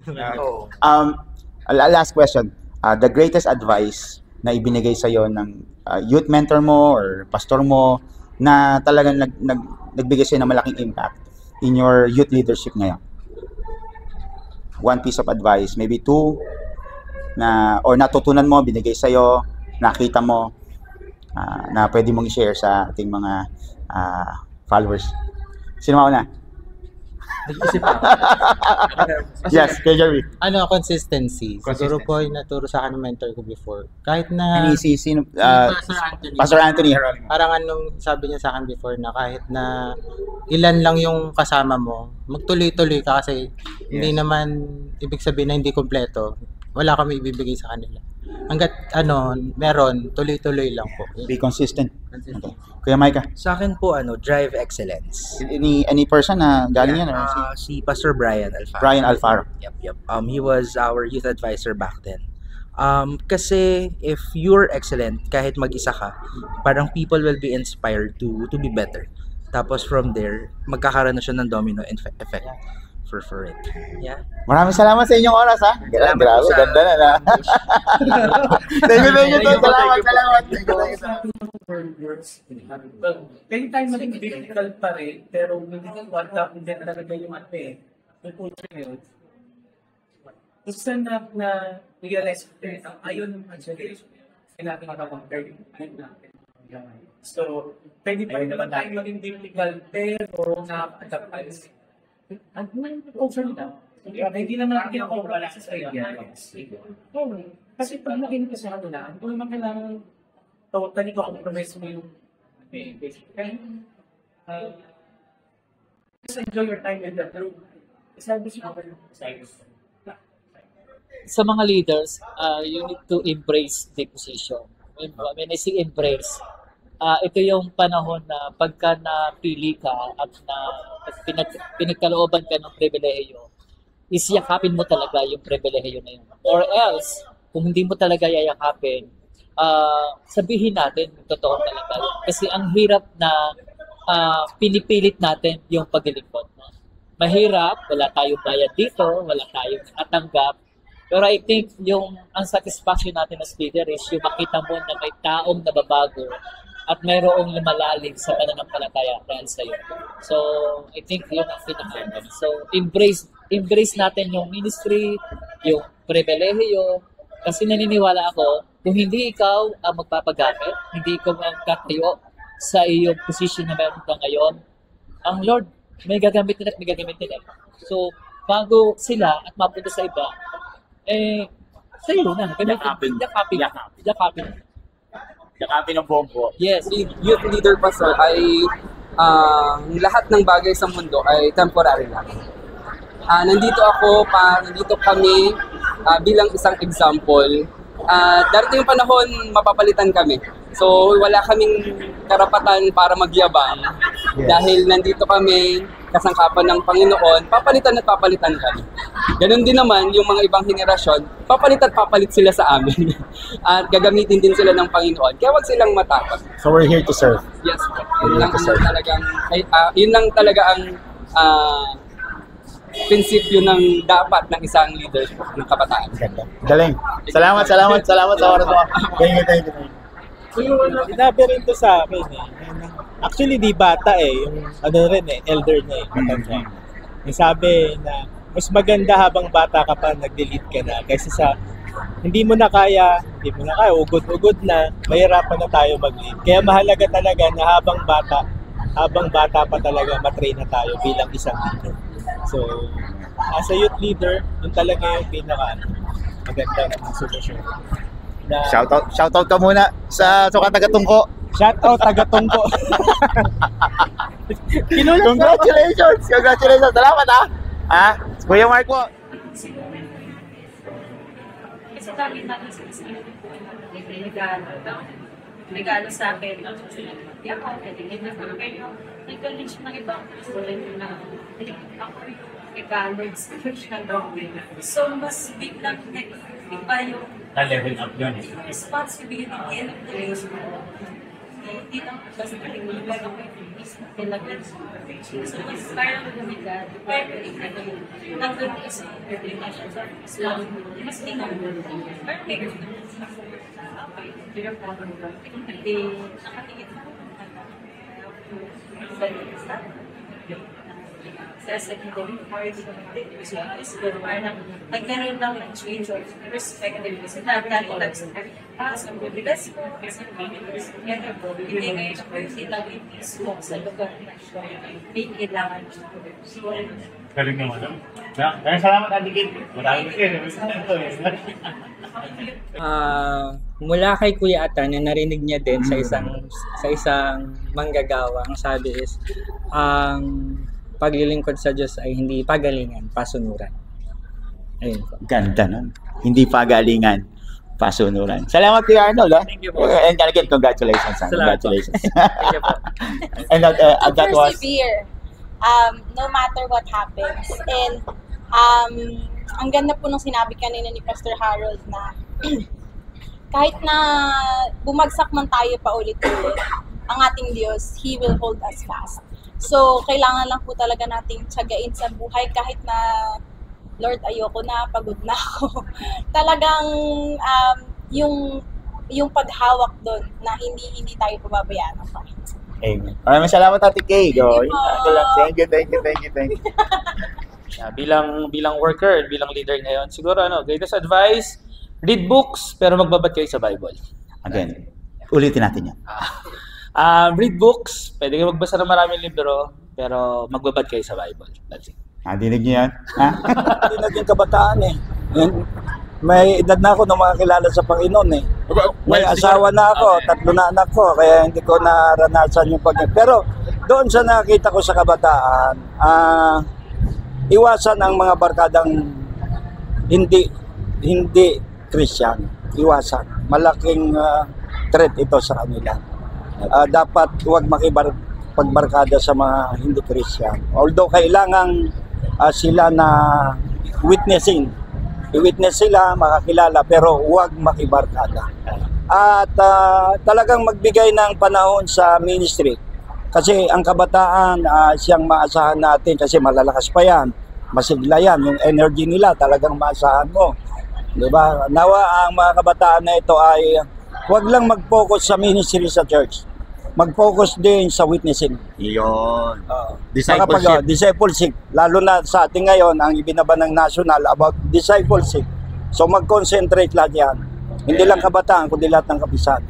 Oo. Last question. The greatest advice na ibinigay sa'yo ng youth mentor mo or pastor mo na talagang nagbigay sa'yo ng malaking impact in your youth leadership ngayon? One piece of advice, maybe two, or natutunan mo, binigay sa'yo, nakita mo, na pwede mong i-share sa ating mga followers. Sino mauna? Nag-isip ako. Yes, kay Jerry. Consistency. Siguro po yung naturo sa akin ng mentor ko before. Kahit na... Sino? Pastor Anthony. Pastor Anthony. Parang sabi niya sa akin before na kahit na ilan lang yung kasama mo, magtuloy-tuloy ka kasi hindi naman ibig sabihin na hindi kompleto. Wala kami ibibigay sa kanila. Hanggat meron, tuloy-tuloy lang po. Be consistent. Okay. Kuya Micah. Sa akin po, drive excellence. Any person na galing yan? Or Si Pastor Brian Alfaro. Brian Alfaro. Yep. He was our youth advisor back then. Kasi if you're excellent, kahit mag-isa ka, parang people will be inspired to be better. Tapos from there, magkakaroon na siya ng domino effect for it. Yeah. Maraming salamat sa inyong oras, ha? Grabe, ganda na. Thank you. Salamat. Kaya tayo maging difficult pa rin, pero hindi din talaga yung yung culture ngayon. Gusto na realize ko ayun naman siya guys. Kailangan maka-compare natin. So, pwede pa rin naman tayo maging difficult, pero nakaka-adapt. At may over na. Hindi naman natin kinakawala sa idea. Kasi pag naging kasi ako na, hindi naman kailangan totally compromise mo yung basic. Kaya, just enjoy your time in the room. Establish mo yung sa mga leaders, you need to embrace the position. When I say embrace, ito yung panahon na pagka napili ka at na pinagkalooban ka ng pribilehiyo, isiyakapin mo talaga yung pribilehiyo na yun. Or else, kung hindi mo talaga yayakapin, sabihin natin yung totoo talaga yun. Kasi ang hirap na pinipilit natin yung paglilingkod. Mahirap, wala tayong bayad dito, wala tayong natanggap. Pero I think ang satisfaction natin as leader is yung makita mo na may taong nababago at mayroong lumalalim sa pananampalataya dahil sa'yo. So, I think yun ang pinaka. So, embrace natin yung ministry, yung pribilehiyo, kasi naniniwala ako, kung hindi ikaw ang magpapagamit, hindi ikaw ang katayo sa iyong position na meron ka ngayon, ang Lord, may gagamitin at may gagamitin. So, bago sila at mapunta sa iba, sa'yo na. Yakapin ng bombo. Yes, youth leader pastor ay lahat ng bagay sa mundo ay temporary lang. Nandito kami bilang isang example. Darating yung panahon, mapapalitan kami. So, wala kaming karapatan para magyabang. Dahil nandito kami, kasangkapan ng Panginoon, papalitan kami. Ganon din naman yung mga ibang henerasyon, papalit sila sa amin. At gagamitin din sila ng Panginoon. Kaya wag silang matakot. So we're here to serve. Yes. Yun lang talaga ang prinsipyo ng dapat ng isang leader ng kabataan. Galing. Salamat sa oras mo. Thank you. Sinabi rin to sa akin Actually, di bata yung elder na matanda. Yung sabi na mas maganda habang bata ka pa nag-delete ka na kaysa sa hindi mo na kaya, ugod-ugod na, mahirapan na tayo mag-lead. Kaya mahalaga talaga na habang bata pa talaga matrain na tayo bilang isang leader. So, as a youth leader, yun talaga yung maganda ng solusyon. Shoutout ka muna sa taga-Tungko. Shoutout taga-Tungko. Congratulations! Salamat Kuya Mark po. Kasi kami natin sa regalo sa akin. Hindi ako, nag-college ng ibang na ako regalo so, mas biglang iba yung Na-level up yun responsibility hindi lang basta pero talaga. So, mas parang lumigat, parang nandun kasi interpretation sa Islam, mas tingnan mo. Parang bigger na. Okay, bigger po. Hindi, nakatingin mo. Sa secondary parts of the siguro parang nagkaroon lang ng change of perspective kasi nagtatag sa best po kasi together po hindi ngayon na kita mismo sa lugar na may kailangan Galing naman. Kaya salamat, Ate Kate. Maraming Mula kay Kuya Atan na narinig niya din sa isang manggagawa, ang sabi is ang paglilingkod sa Diyos ay hindi pagalingan, pasunuran. Ayun po. Ganda nun. Hindi pagalingan, pasunuran. Salamat Kuya Arnold. Thank you po. And again, congratulations. Salamat po. Congratulations. Thank you po. And that was persevere no matter what happens. And ang ganda po nung sinabi kanina ni Pastor Harold na kahit na bumagsak man tayo pa ulit-ulit, ang ating Diyos, He will hold us fast. So, kailangan lang po talaga nating tiyagain sa buhay kahit na, Lord, ayoko na, pagod na ako. Talagang yung paghawak doon na hindi tayo pababayaan ng Panginoon. Amen. Maraming salamat Ate Kay. Thank you. Bilang worker, bilang leader ngayon, siguro greatest advice, read books pero magbabad kayo sa Bible. Again, ulitin natin yan. Read books, pwede kayo magbasa ng maraming libro, pero magbabad kayo sa Bible. That's it. Nadinig niyo yan? Ha? Hindi naging kabataan eh. May edad na ako na makakilala sa Panginoon eh. May asawa na ako, 3 na anak ko, kaya hindi ko naranasan yung Pero doon sa nakita ko sa kabataan, iwasan ang mga barkadang hindi Christian. Iwasan. Malaking threat ito sa kanila. Dapat huwag makipagbarkada sa mga hindi Christian. Although kailangan sila na i-witness sila, makakilala, pero huwag makibarkada. At talagang magbigay ng panahon sa ministry. Kasi ang kabataan, siyang maasahan natin kasi malalakas pa yan. Masigla yan. Yung energy nila talagang maasahan mo. Diba? Nawa ang mga kabataan na ito ay huwag lang mag-focus sa ministry sa church. Mag-focus din sa witnessing. Yun. Discipleship. Discipleship. Lalo na sa ating ngayon, ang ibinaba ng national about discipleship. So mag-concentrate lahat yan. Hindi lang kabataan, kundi lahat ng kapisan.